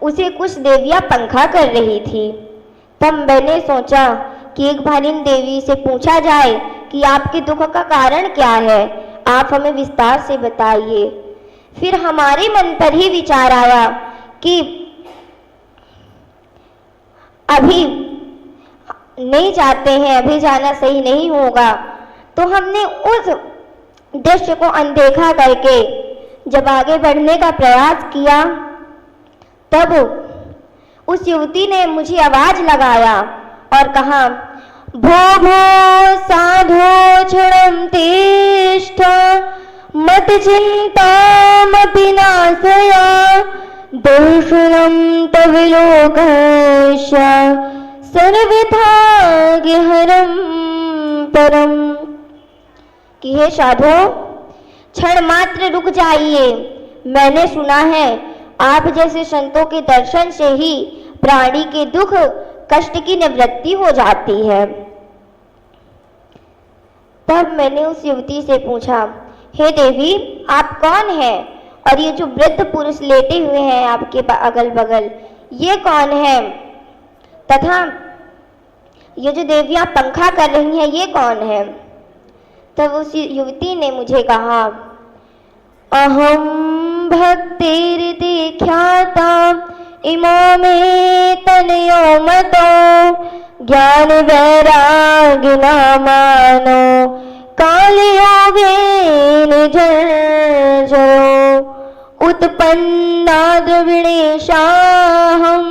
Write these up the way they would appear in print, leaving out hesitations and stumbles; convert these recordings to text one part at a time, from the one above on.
उसे कुछ देवियां पंखा कर रही थी। तब मैंने सोचा कि एक बार इन देवी से पूछा जाए कि आपके दुख का कारण क्या है, आप हमें विस्तार से बताइए। फिर हमारे मन पर ही विचार आया कि अभी नहीं जाते हैं, अभी जाना सही नहीं होगा। तो हमने उस दृश्य को अनदेखा करके जब आगे बढ़ने का प्रयास किया, तब उस युवती ने मुझे आवाज लगाया और कहा, भो भो साधो क्षणं तिष्ठ मत चिंतामपि नाशया दर्शनं तव लोकस्य सर्वथा गेहरं परम। कि हे साधो, क्षण मात्र रुक जाइए। मैंने सुना है आप जैसे संतों के दर्शन से ही प्राणी के दुख कष्ट की निवृत्ति हो जाती है। तब मैंने उस युवती से पूछा, हे देवी, आप कौन हैं? और ये जो वृद्ध पुरुष लेटे हुए हैं आपके अगल बगल, ये कौन है? तथा ये जो देवियां पंखा कर रही हैं, ये कौन है? तब उस युवती ने मुझे कहा, अहम भक्तिरिति ख्याता इमो मे तनयो मतो ज्ञान वैरागिना मानो कालयोगेन जर्जरो उत्पन्ना द्रविणेशाहं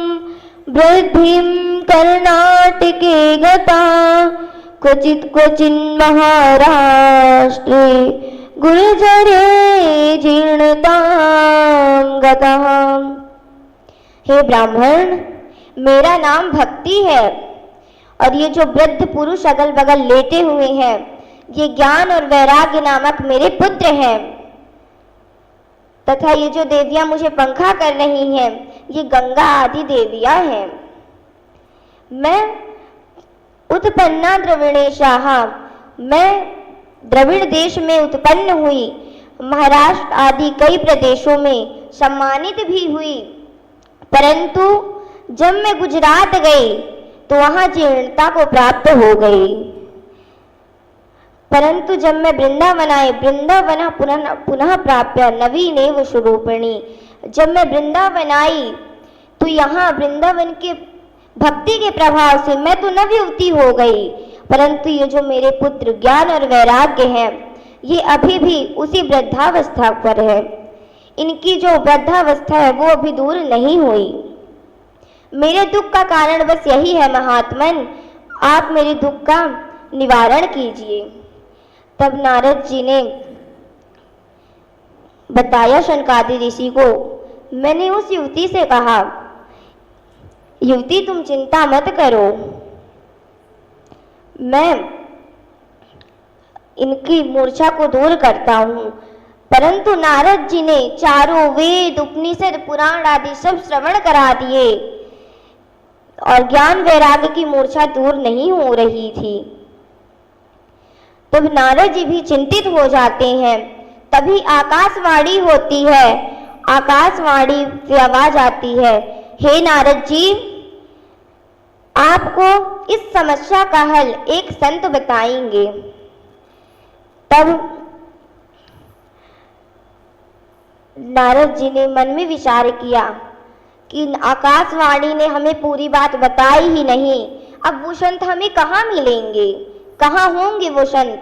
वृद्धिं कर्णाटके गता क्वचित् क्वचिन् महाराष्ट्रे गुर्जरे जीर्णतां गतः। हे ब्राह्मण, मेरा नाम भक्ति है और ये जो वृद्ध पुरुष अगल बगल लेटे हुए हैं, ये ज्ञान और वैराग्य नामक मेरे पुत्र हैं। तथा ये जो देवियां मुझे पंखा कर रही हैं, ये गंगा आदि देवियां हैं। मैं उत्पन्ना द्रविणेशाः, मैं द्रविड़ देश में उत्पन्न हुई, महाराष्ट्र आदि कई प्रदेशों में सम्मानित भी हुई, परंतु जब मैं गुजरात गई तो वहां जीर्णता को प्राप्त हो गई। परंतु जब मैं वृंदावन आई, वृंदावन पुनः प्राप्य नवीनेव स्वरूपिणी, जब मैं वृंदावन आई तो यहाँ वृंदावन के भक्ति के प्रभाव से मैं तो नवयुवती हो गई, परंतु ये जो मेरे पुत्र ज्ञान और वैराग्य हैं, ये अभी भी उसी वृद्धावस्था पर है। इनकी जो वृद्धावस्था है वो अभी दूर नहीं हुई। मेरे दुख का कारण बस यही है महात्मन, आप मेरे दुख का निवारण कीजिए। तब नारद जी ने बताया शनकादि ऋषि को। मैंने उस युवती से कहा, युवती तुम चिंता मत करो, मैं इनकी मूर्छा को दूर करता हूँ। परंतु नारद जी ने चारों वेद उपनिषद पुराण आदि सब श्रवण करा दिए और ज्ञान वैराग्य की मूर्छा दूर नहीं हो रही थी। तब नारद जी भी चिंतित हो जाते हैं। तभी आकाशवाणी होती है, आकाशवाणी से आवाज आती है, हे नारद जी, आपको इस समस्या का हल एक संत बताएंगे। तब नारद जी ने मन में विचार किया कि आकाशवाणी ने हमें पूरी बात बताई ही नहीं, अब वो संत हमें कहाँ मिलेंगे, कहाँ होंगे वो संत?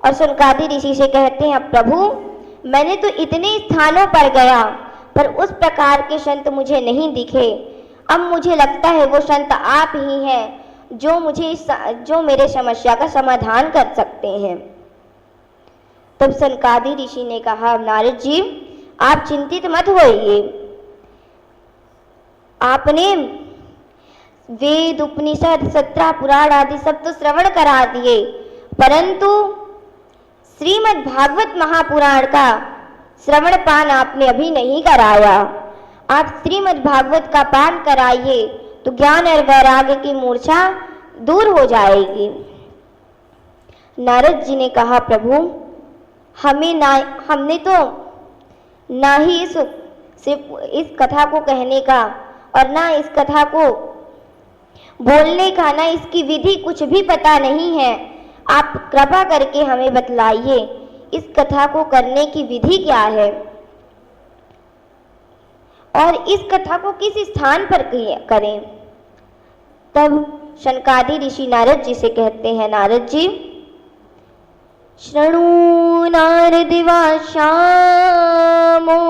और शनकादि ऋषि से कहते हैं, प्रभु मैंने तो इतने स्थानों पर गया पर उस प्रकार के संत मुझे नहीं दिखे। अब मुझे लगता है वो संत आप ही हैं जो मेरे समस्या का समाधान कर सकते हैं। तब शनकादि ऋषि ने कहा, नारद जी आप चिंतित मत होइए, आपने वेद उपनिषद 17 पुराण आदि सब तो श्रवण करा दिए, परंतु श्रीमद् भागवत महापुराण का श्रवण पान आपने अभी नहीं कराया। आप श्रीमद् भागवत का पान कराइए तो ज्ञान और वैराग्य की मूर्छा दूर हो जाएगी। नारद जी ने कहा, प्रभु हमने तो ना ही इस सिर्फ इस कथा को कहने का और ना इस कथा को बोलने का, ना इसकी विधि कुछ भी पता नहीं है। आप कृपा करके हमें बतलाइए इस कथा को करने की विधि क्या है और इस कथा को किस स्थान पर करें। तब शनकादि ऋषि नारद जी से कहते हैं, नारद जी, शृणु नारदिवा श्यामो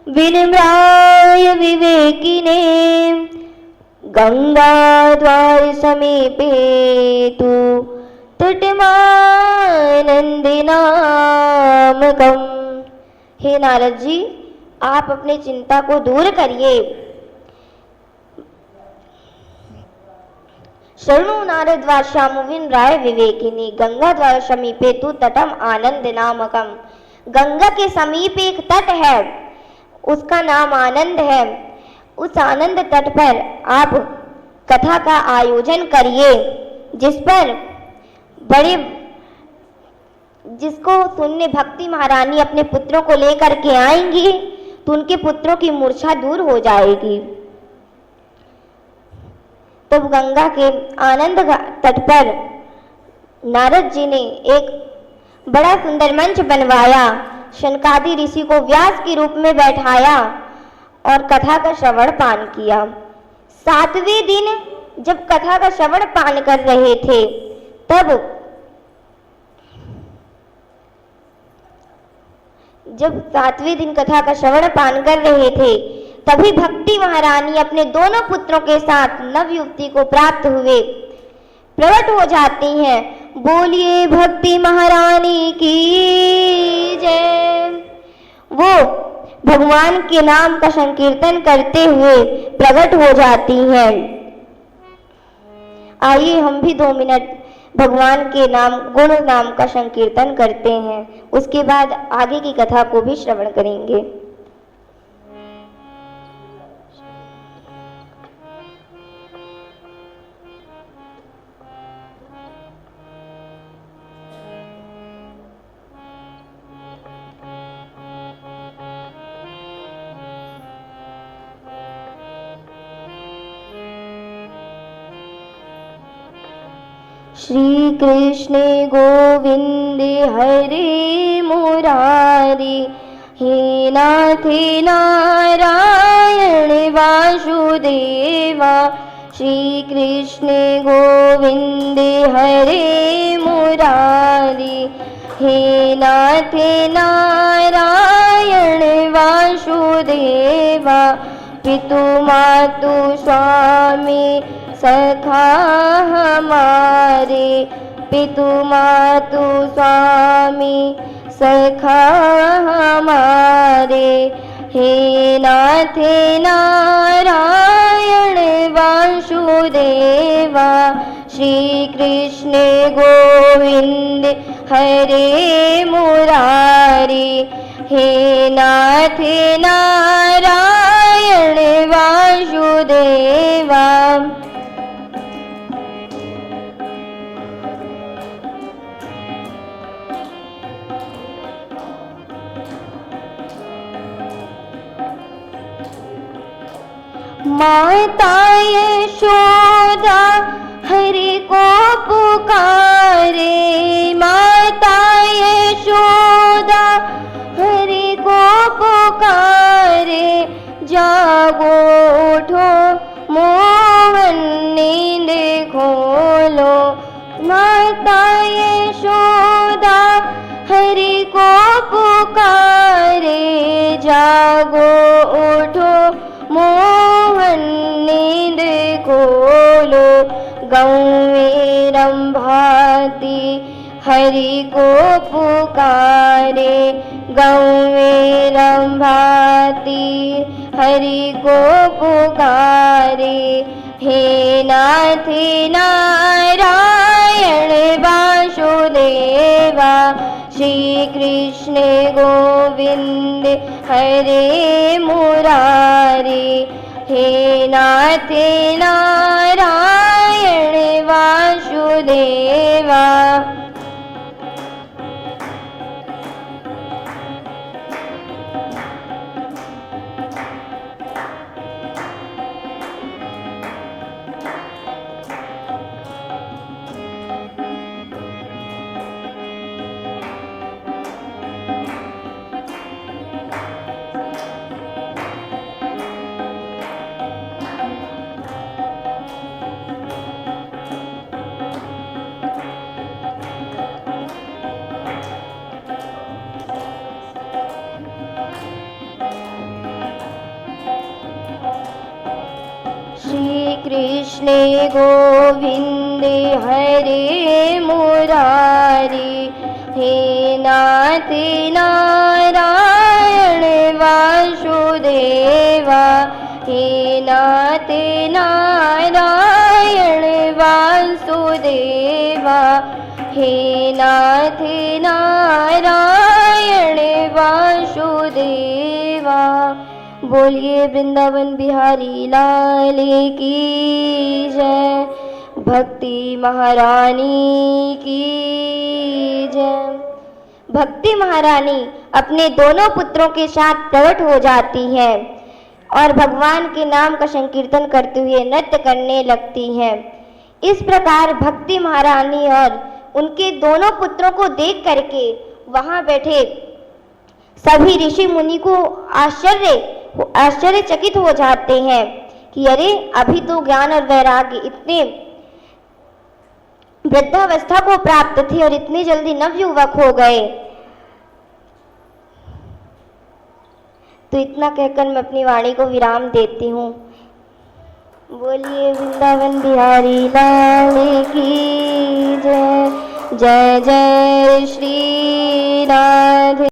विनम्राय विवेकिने गंगाद्वार समीपे तु तटमानंदिनामकम। हे नारद जी, आप अपनी चिंता को दूर करिए। शरणु नारद वाश्यामु विनम्राय विवेकिनी गंगाद्वार समीपे तु तटम आनंद नामकम। गंगा के समीप एक तट है, उसका नाम आनंद है। उस आनंद तट पर आप कथा का आयोजन करिए, जिसको सुनने भक्ति महारानी अपने पुत्रों को लेकर के आएंगी तो उनके पुत्रों की मूर्छा दूर हो जाएगी। तब गंगा के आनंद तट पर नारद जी ने एक बड़ा सुंदर मंच बनवाया, शनकादि ऋषि को व्यास के रूप में बैठाया और कथा का श्रवण पान किया। 7वें दिन जब कथा का श्रवण पान कर रहे थे, जब 7वें दिन कथा का श्रवण पान कर रहे थे, तभी भक्ति महारानी अपने दोनों पुत्रों के साथ नव युवती को प्राप्त हुए प्रकट हो जाती हैं। बोलिए भक्ति महारानी की जय। वो भगवान के नाम का संकीर्तन करते हुए प्रकट हो जाती हैं। आइए हम भी 2 मिनट भगवान के नाम गुण नाम का संकीर्तन करते हैं, उसके बाद आगे की कथा को भी श्रवण करेंगे। श्री कृष्ण गोविंदे हरे मुरारी, हे नाथ नारायण वासुदेवा। श्री कृष्ण गोविंदे हरे मुरारी, हे नाथ नारायण वासुदेवा। पितु मातु स्वामी सखा हमारे, पितु मातु स्वामी सखा हमारे। हे नाथ नारायण वासुदेवा। श्री कृष्ण गोविंद हरे मुरारी, हे नाथ नारायण वासुदेवा। माता यशोदा हरि को पुकारे, माता यशोदा हरि को पुकारे। जागो उठो मोहन नींद खोलो, माता यशोदा हरि को पुकारे। जागो उठो मोहन नींद खोलो। गाँव में रंभाती हरि को पुकारे, गाँव में रंभाती हरि को पुकारे। हे नाथ नारायण वासुदेवा। श्री कृष्ण गोविंद हरे मुरारी, हे नाथ नारायण वासुदेवा। कृष्णे गोविंदे हरे मुरारी, हे नाथ नारायण वासुदेवा, हे नाथ नारायण वासुदेवा, हे नाथ नारायण वासुदेवा। बोलिए वृंदावन बिहारी लाल की जय, भक्ति महारानी की जय। भक्ति महारानी अपने दोनों पुत्रों के साथ प्रकट हो जाती है और भगवान के नाम का संकीर्तन करते हुए नृत्य करने लगती है। इस प्रकार भक्ति महारानी और उनके दोनों पुत्रों को देख करके वहां बैठे सभी ऋषि मुनि को आश्चर्यचकित हो जाते हैं कि अरे अभी तो ज्ञान और वैराग्य इतने वृद्धावस्था को प्राप्त थे और इतनी जल्दी नवयुवक हो गए। तो इतना कहकर मैं अपनी वाणी को विराम देती हूँ। बोलिए वृंदावन बिहारी लाल की जय। जय जय श्री राधे।